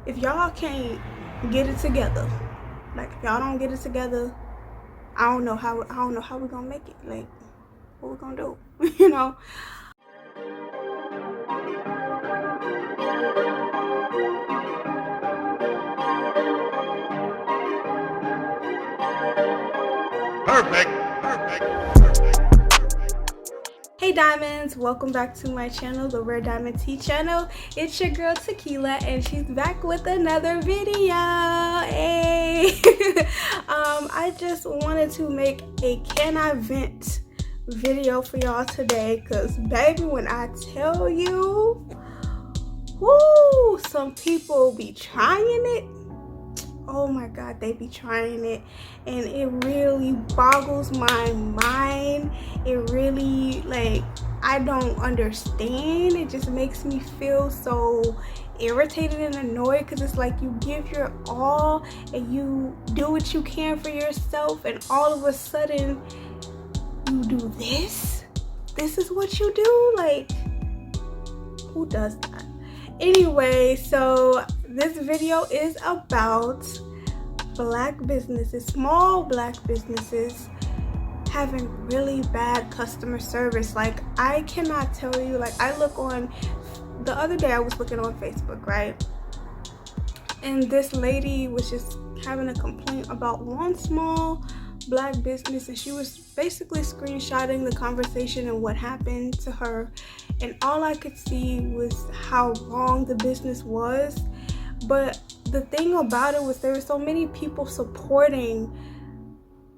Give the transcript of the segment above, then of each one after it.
if y'all can't get it together, like if y'all don't get it together, I don't know how we're gonna make it. Like, what we're gonna do, you know? Perfect. Hey diamonds, welcome back to my channel, the Rare Diamond Tea channel. It's your girl Tequila and she's back with another video. Hey. I just wanted to make a can I vent video for y'all today, because baby, when I tell you, whoo, some people be trying it. Oh my god, they be trying it, and it really boggles my mind. It really, like, I don't understand. It just makes me feel so irritated and annoyed, because it's like you give your all and you do what you can for yourself, and all of a sudden you do this is what you do. Like, who does that? Anyway, so this video is about black businesses, small black businesses having really bad customer service. Like, I cannot tell you, like, I look on, the other day I was looking on Facebook, right? And this lady was just having a complaint about one small black business, and she was basically screenshotting the conversation and what happened to her, and all I could see was how wrong the business was. But the thing about it was there were so many people supporting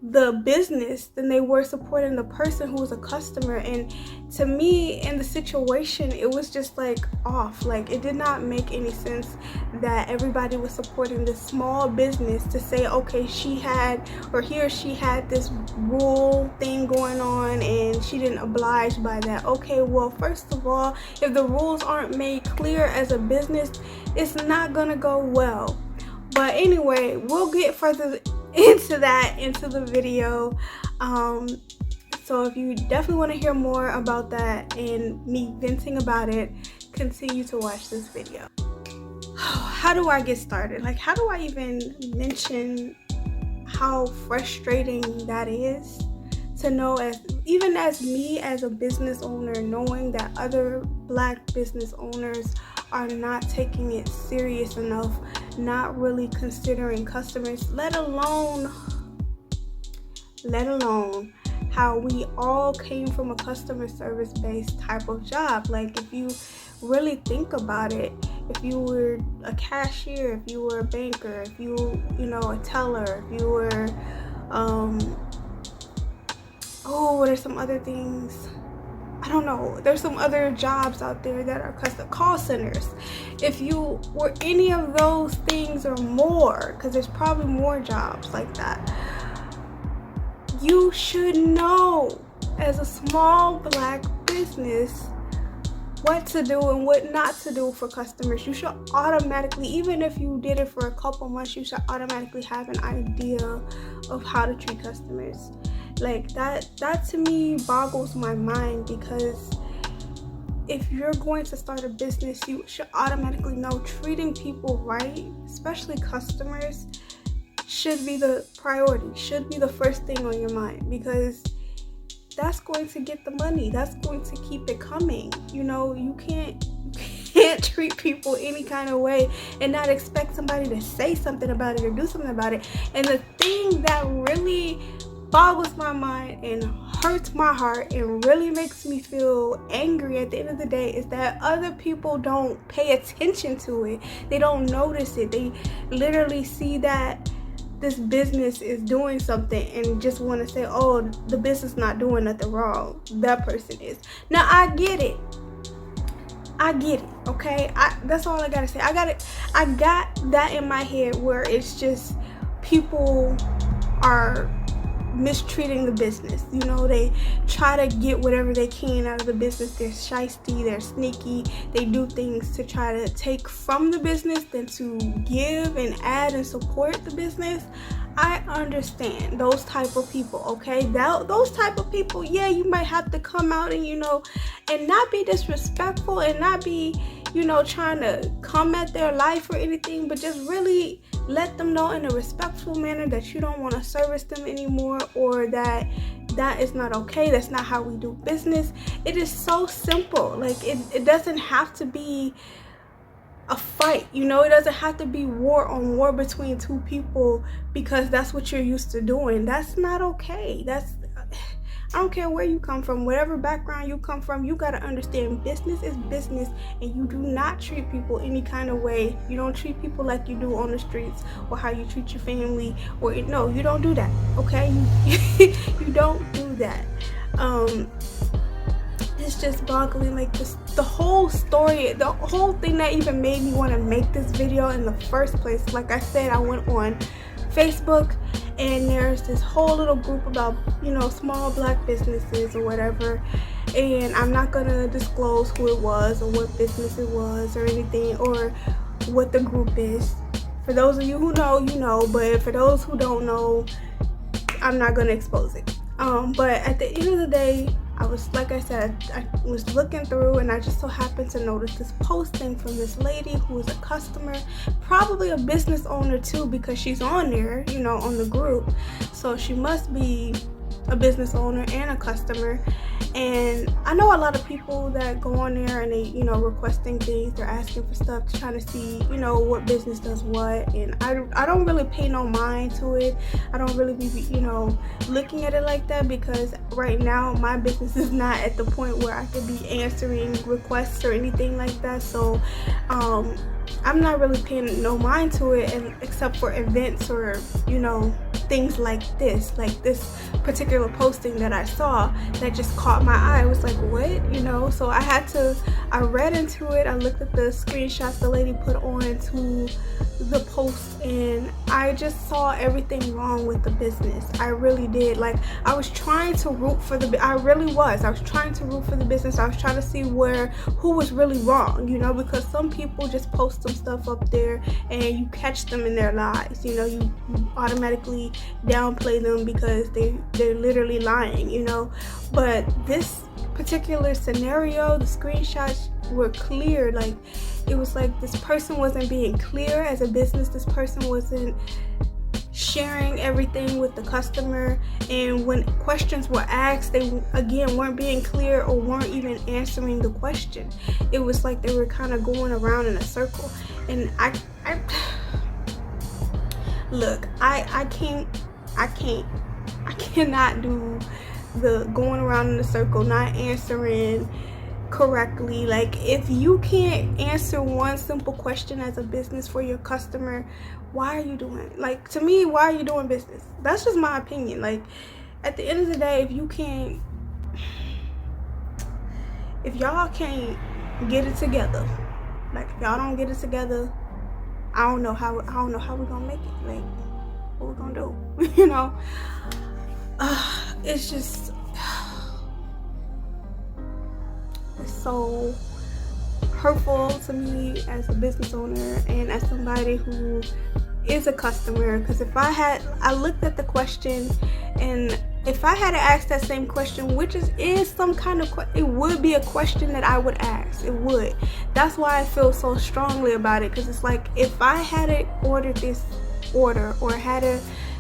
the business than they were supporting the person who was a customer. And to me, in the situation, it was just like off. Like, it did not make any sense that everybody was supporting this small business to say, okay, she had, or he or she had this rule thing going on and she didn't oblige by that. Okay, well, first of all, if the rules aren't made clear as a business, it's not gonna go well. But anyway, we'll get further into the video. So if you definitely want to hear more about that and me venting about it, continue to watch this video. How do I get started? Like, how do I even mention how frustrating that is to know, as even as me as a business owner, knowing that other black business owners are not taking it serious enough, not really considering customers, let alone how we all came from a customer service based type of job. Like, if you really think about it, if you were a cashier, if you were a banker, if you know, a teller, if you were what are some other things? I don't know. There's some other jobs out there that are call centers. If you were any of those things or more, because there's probably more jobs like that, you should know as a small black business what to do and what not to do for customers. You should automatically, even if you did it for a couple months, you should automatically have an idea of how to treat customers. Like, that to me boggles my mind, because if you're going to start a business, you should automatically know treating people right, especially customers, should be the priority, should be the first thing on your mind, because that's going to get the money, that's going to keep it coming. You know, you can't treat people any kind of way and not expect somebody to say something about it or do something about it. And the thing that really boggles my mind and hurts my heart and really makes me feel angry at the end of the day is that other people don't pay attention to it. They don't notice it. They literally see that this business is doing something and just want to say, oh, the business not doing nothing wrong, that person is. Now, I get it, okay? That's all I gotta say. I got that in my head, where it's just people are mistreating the business. You know, they try to get whatever they can out of the business. They're shysty, they're sneaky, they do things to try to take from the business than to give and add and support the business. I understand those type of people, okay? Those type of people, yeah, you might have to come out and, you know, and not be disrespectful and not be, you know, trying to come at their life or anything, but just really let them know in a respectful manner that you don't want to service them anymore, or that is not okay. That's not how we do business. It is so simple. Like, it doesn't have to be a fight, you know. It doesn't have to be war on war between two people because that's what you're used to doing. That's not okay. I don't care where you come from, whatever background you come from, you gotta understand business is business, and you do not treat people any kind of way. You don't treat people like you do on the streets, or how you treat your family, or no, you don't do that, okay? You don't do that. It's just boggling, like the whole story, the whole thing that even made me want to make this video in the first place. Like I said, I went on Facebook and there's this whole little group about, you know, small black businesses or whatever, and I'm not gonna disclose who it was or what business it was or anything, or what the group is. For those of you who know, you know, but for those who don't know, I'm not gonna expose it. But at the end of the day, I was, like I said, I was looking through and I just so happened to notice this posting from this lady who is a customer, probably a business owner too, because she's on there, you know, on the group. So she must be a business owner and a customer. And I know a lot of people that go on there and they, you know, requesting things, they're asking for stuff, trying to see, you know, what business does what, and I don't really pay no mind to it. I don't really be, you know, looking at it like that, because right now my business is not at the point where I could be answering requests or anything like that. So I'm not really paying no mind to it, and except for events or, you know, things like this particular posting that I saw that just caught my eye. I was like, what, you know? So I read into it. I looked at the screenshots the lady put on to the post, and I just saw everything wrong with the business. I really did. Like, I was trying to root for I was trying to root for the business. I was trying to see who was really wrong, you know, because some people just post some stuff up there and you catch them in their lies, you know, you automatically downplay them because they're literally lying, you know. But this particular scenario, the screenshots were clear. Like, it was like this person wasn't being clear as a business. This person wasn't sharing everything with the customer, and when questions were asked, they again weren't being clear or weren't even answering the question. It was like they were kind of going around in a circle. And I look, I cannot do the going around in a circle, not answering correctly. Like, if you can't answer one simple question as a business for your customer, why are you doing it? Like, to me, why are you doing business? That's just my opinion. Like, at the end of the day, if y'all can't get it together, like, if y'all don't get it together, I don't know how we're gonna make it. Like, what we're gonna do? You know, it's just, it's so hurtful to me as a business owner and as somebody who is a customer. Because I looked at the question, and if I had to ask that same question, which is some kind of it would be a question that I would ask. It would. That's why I feel so strongly about it, because it's like, if I had ordered this order, or had to,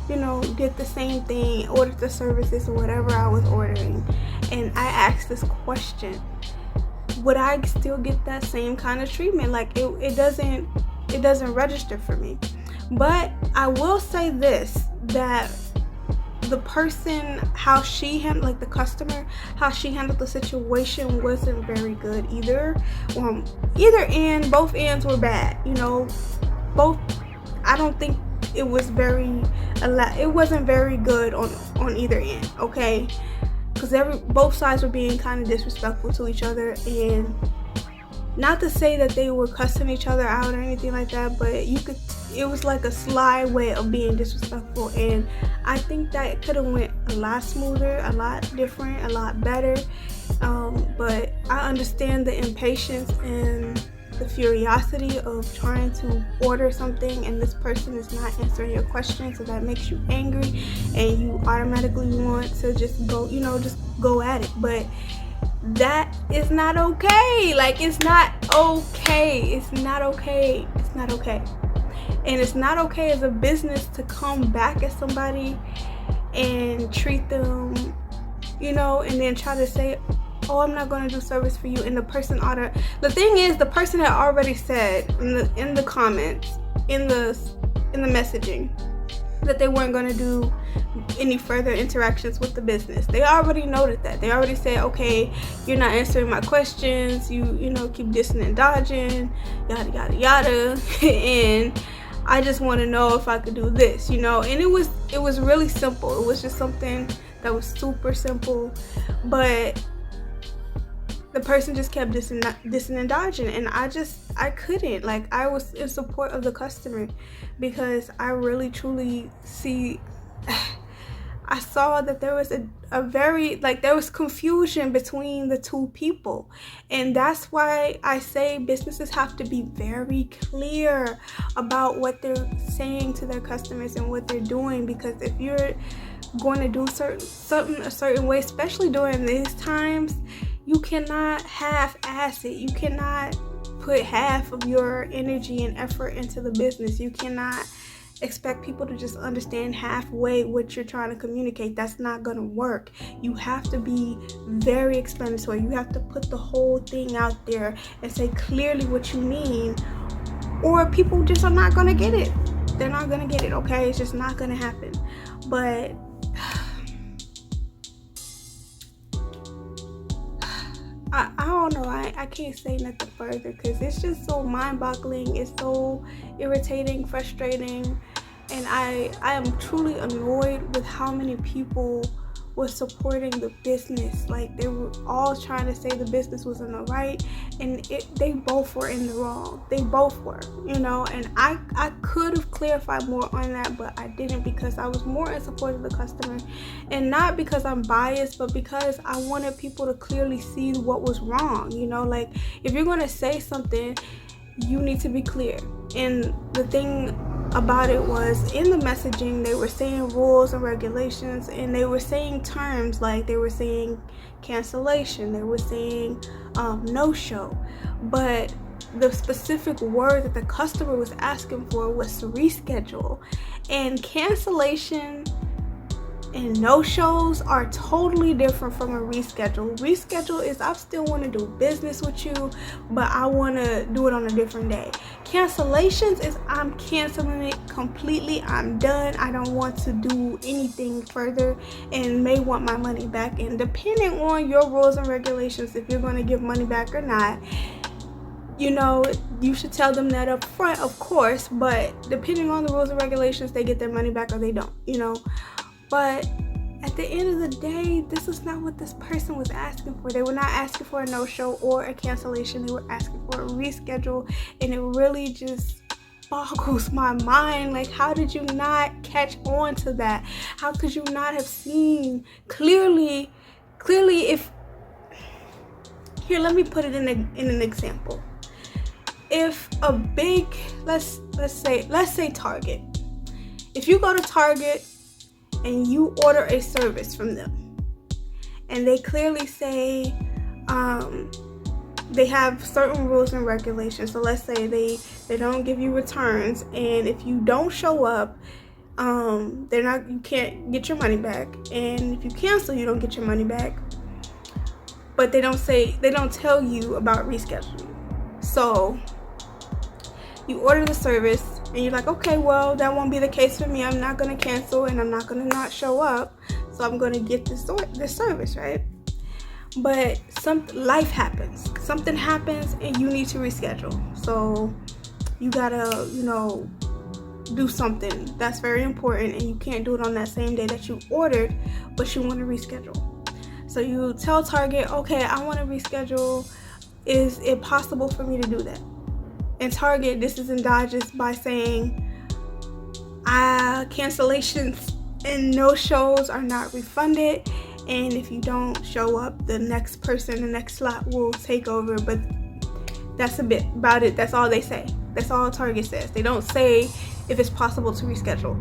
you know, did the same thing, ordered the services or whatever I was ordering, and I asked this question, would I still get that same kind of treatment? Like, it doesn't register for me. But I will say this, that the person, how she handled, like the customer, how she handled the situation wasn't very good either. Both ends were bad, you know. I don't think it wasn't very good on either end, okay? Because both sides were being kind of disrespectful to each other, and not to say that they were cussing each other out or anything like that, but it was like a sly way of being disrespectful, and I think that it could have went a lot smoother, a lot different, a lot better. But I understand the impatience and the curiosity of trying to order something and this person is not answering your question, so that makes you angry and you automatically want to just go at it. But that is not okay. Like, it's not okay. It's not okay. It's not okay. And it's not okay as a business to come back at somebody and treat them, and then try to say, oh, I'm not going to do service for you. And the person the thing is, the person had already said in the comments, in the messaging, that they weren't going to do any further interactions with the business. They already noted that. They already said, okay, you're not answering my questions. You keep dissing and dodging, yada, yada, yada. And I just want to know if I could do this, and it was really simple. It was just something that was super simple, but the person just kept dissing and dodging, and I couldn't. Like, I was in support of the customer because I really truly I saw that there was there was confusion between the two people. And that's why I say businesses have to be very clear about what they're saying to their customers and what they're doing, because if you're going to do something a certain way, especially during these times, you cannot half-ass it. You cannot put half of your energy and effort into the business. You cannot expect people to just understand halfway what you're trying to communicate. That's not gonna work. You have to be very explanatory. You have to put the whole thing out there and say clearly what you mean, or people just are not gonna get it. They're not gonna get it, okay? It's just not gonna happen. But I don't know. I can't say nothing further because it's just so mind-boggling. It's so irritating, frustrating, and I am truly annoyed with how many people were supporting the business. Like, they were all trying to say the business was in the right, and they both were in the wrong. They both were, and I could have clarified more on that, but I didn't, because I was more in support of the customer, and not because I'm biased, but because I wanted people to clearly see what was wrong. Like, if you're going to say something, you need to be clear. And the thing about it was, in the messaging, they were saying rules and regulations, and they were saying terms, like they were saying cancellation, they were saying no-show, but the specific word that the customer was asking for was reschedule. And cancellation and no-shows are totally different from a reschedule. Reschedule is, I still want to do business with you, but I want to do it on a different day. Cancellations is, I'm canceling it completely. I'm done. I don't want to do anything further and may want my money back. And depending on your rules and regulations, if you're going to give money back or not, you should tell them that up front, of course, but depending on the rules and regulations, they get their money back or they don't, But at the end of the day, this is not what this person was asking for. They were not asking for a no-show or a cancellation. They were asking for a reschedule, and it really just boggles my mind. Like, how did you not catch on to that? How could you not have seen clearly if... Here, let me put it in an example. If a big, let's say Target. If you go to Target and you order a service from them, and they clearly say they have certain rules and regulations. So let's say they don't give you returns, and if you don't show up, you can't get your money back, and if you cancel, you don't get your money back. But they don't tell you about rescheduling. So you order the service, and you're like, okay, well, that won't be the case for me. I'm not going to cancel, and I'm not going to not show up. So I'm going to get this service, right? But life happens. Something happens, and you need to reschedule. So you got to, do something that's very important, and you can't do it on that same day that you ordered, but you want to reschedule. So you tell Target, okay, I want to reschedule is it possible for me to do that? In Target, this is in dodges by saying cancellations and no shows are not refunded, and if you don't show up, the next person, the next slot will take over. But that's a bit about it. That's all they say. That's all Target says. They don't say if it's possible to reschedule.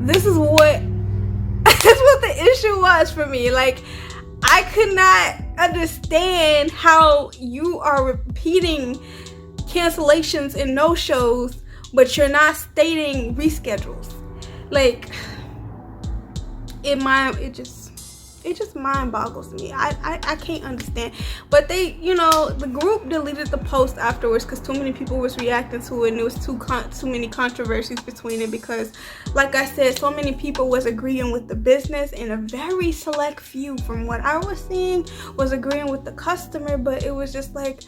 This is what that's what the issue was for me. Like, I could not understand how you are repeating cancellations and no shows, but you're not stating reschedules. Like, it just mind boggles me. I can't understand. But they, the group deleted the post afterwards because too many people was reacting to it, and there was too many controversies between it, because like I said, so many people was agreeing with the business, and a very select few from what I was seeing was agreeing with the customer. But it was just like,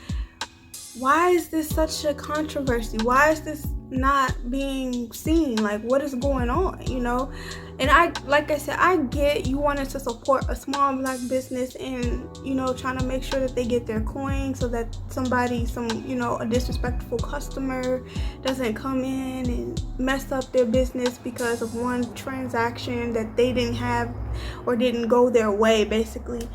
why is this such a controversy? Why is this not being seen? Like, what is going on, And like I said, I get you wanted to support a small Black business and, trying to make sure that they get their coin so that a disrespectful customer doesn't come in and mess up their business because of one transaction that they didn't have or didn't go their way, basically.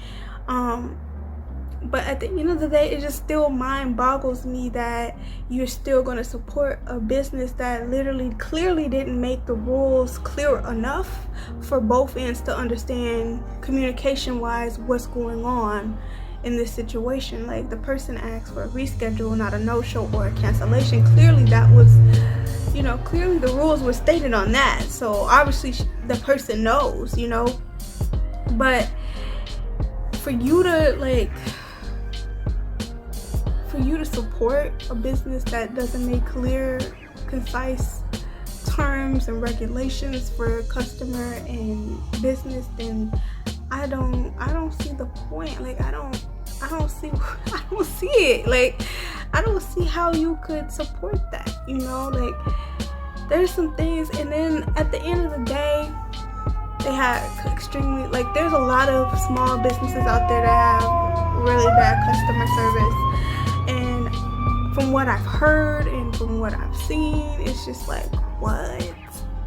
But at the end of the day, it just still mind boggles me that you're still going to support a business that literally clearly didn't make the rules clear enough for both ends to understand communication wise what's going on in this situation. Like, the person asked for a reschedule, not a no-show or a cancellation. Clearly that was, clearly the rules were stated on that. So obviously the person knows, but for you to support a business that doesn't make clear, concise terms and regulations for customer and business, then I don't see the point. Like, I don't see it. Like, I don't see how you could support that, like, there's some things. And then at the end of the day, they had extremely, like, there's a lot of small businesses out there that have really bad customer service. And from what I've heard and from what I've seen, it's just like, what?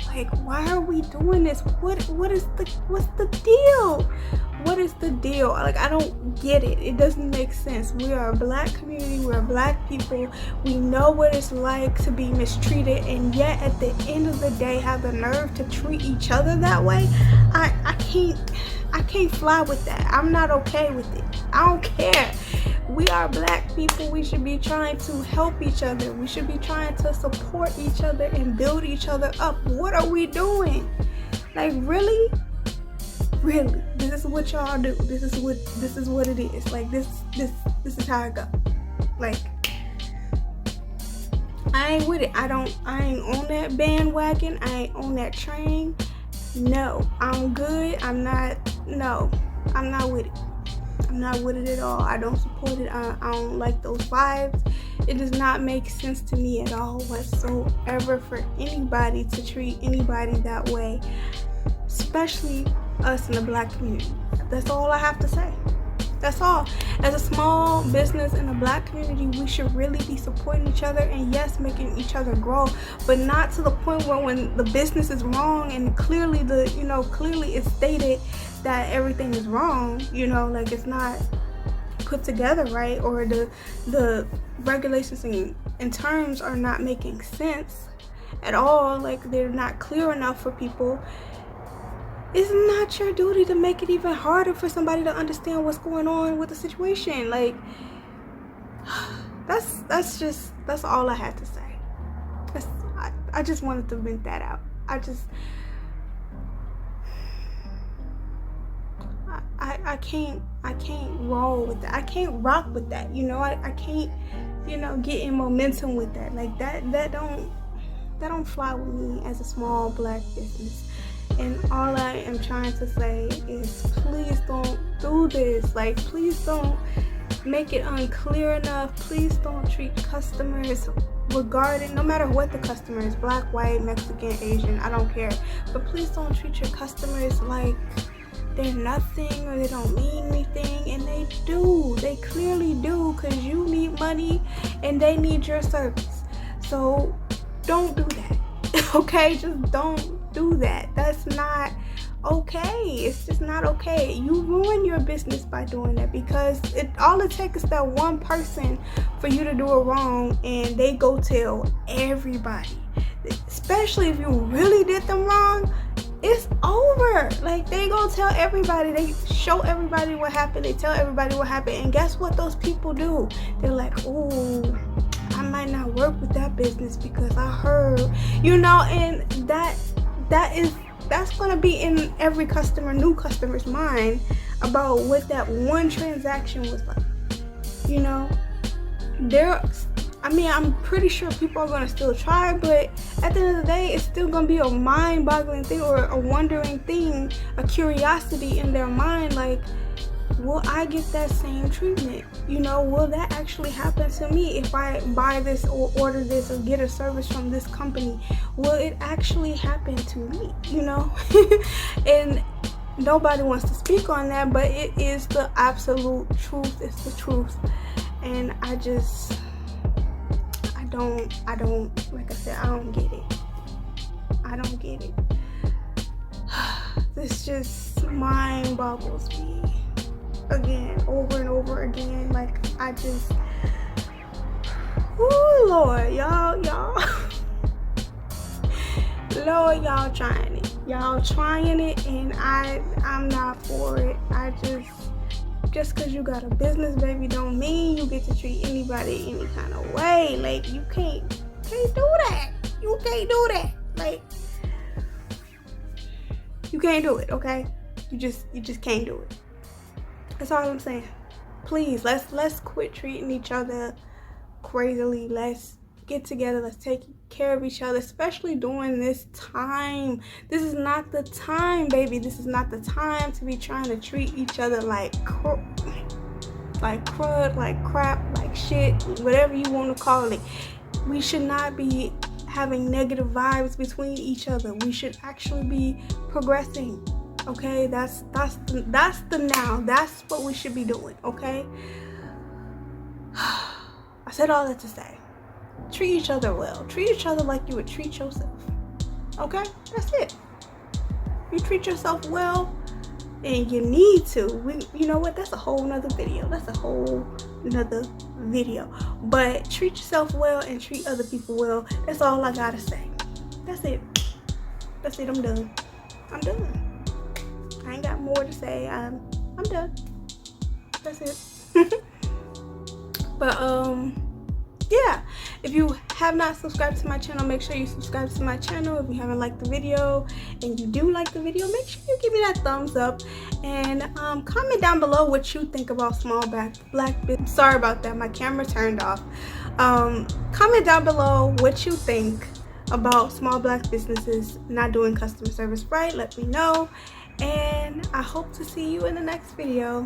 Like, why are we doing this? What's the deal? What is the deal? Like, I don't get it. It doesn't make sense. We are a Black community. We're Black people. We know what it's like to be mistreated, and yet at the end of the day, have the nerve to treat each other that way. I can't fly with that. I'm not okay with it. I don't care. We are Black people. We should be trying to help each other. We should be trying to support each other and build each other up. What are we doing? Like, really? This is what y'all do. This is what it is. Like, this is how it go. Like, I ain't with it. I ain't on that bandwagon. I ain't on that train. No, I'm good. I'm not with it. I'm not with it at all. I don't support it. I don't like those vibes. It does not make sense to me at all whatsoever for anybody to treat anybody that way, especially us in the Black community. That's all I have to say. That's all. As a small business in the Black community, we should really be supporting each other and, yes, making each other grow, but not to the point where when the business is wrong and clearly clearly it's stated that everything is wrong, like, it's not put together right, or the regulations and terms are not making sense at all, like, they're not clear enough for people. It's not your duty to make it even harder for somebody to understand what's going on with the situation. Like, that's all I had to say. I just wanted to vent that out. I can't roll with that. I can't rock with that. I can't, get in momentum with that. Like, that don't fly with me as a small Black business. And all I am trying to say is, please don't do this. Like, please don't make it unclear enough. Please don't treat customers no matter what the customer is, Black, white, Mexican, Asian, I don't care. But please don't treat your customers like they're nothing or they don't mean anything, and they do. They clearly do, because you need money and they need your service. So don't do that. Okay, just don't do that. That's not okay. It's just not okay. You ruin your business by doing that, because all it takes is that one person for you to do it wrong, and they go tell everybody. Especially if you really did them wrong, it's over. Like, they gonna tell everybody. They show everybody what happened. They tell everybody what happened. And guess what those people do? They're like, oh, I might not work with that business because I heard, and that's gonna be in every new customer's mind about what that one transaction was like. I'm pretty sure people are gonna still try, but at the end of the day, it's still gonna be a mind-boggling thing, or a wondering thing, a curiosity in their mind, like, will I get that same treatment? Will that actually happen to me if I buy this or order this or get a service from this company? Will it actually happen to me? And nobody wants to speak on that, but it is the absolute truth. It's the truth. And I don't, like I said, I don't get it. I don't get it. This just mind boggles me. Again, over and over again. Like, I just, oh Lord, y'all Lord, y'all trying it, and I'm not for it. Just because you got a business, baby, don't mean you get to treat anybody any kind of way. Like, you can't do that. You can't do that. Like, you can't do it, okay? You just can't do it. That's all I'm saying. Please, let's quit treating each other crazily. Let's get together. Let's take care of each other, especially during this time. This is not the time, baby. This is not the time to be trying to treat each other like crud, like crap, like shit, whatever you want to call it. We should not be having negative vibes between each other. We should actually be progressing. Okay, that's the now. That's what we should be doing. Okay. I said all that to say, treat each other well. Treat each other like you would treat yourself. Okay, that's it. You treat yourself well, and you need to. You know what? That's a whole nother video. But treat yourself well and treat other people well. That's all I gotta say. That's it. I'm done. I ain't got more to say. I'm done. That's it. But yeah, if you have not subscribed to my channel, make sure you subscribe to my channel. If you haven't liked the video and you do like the video, make sure you give me that thumbs up, and comment down below what you think about small black business. Sorry about that, my camera turned off. Comment down below what you think about small black businesses not doing customer service right. Let me know, and I hope to see you in the next video.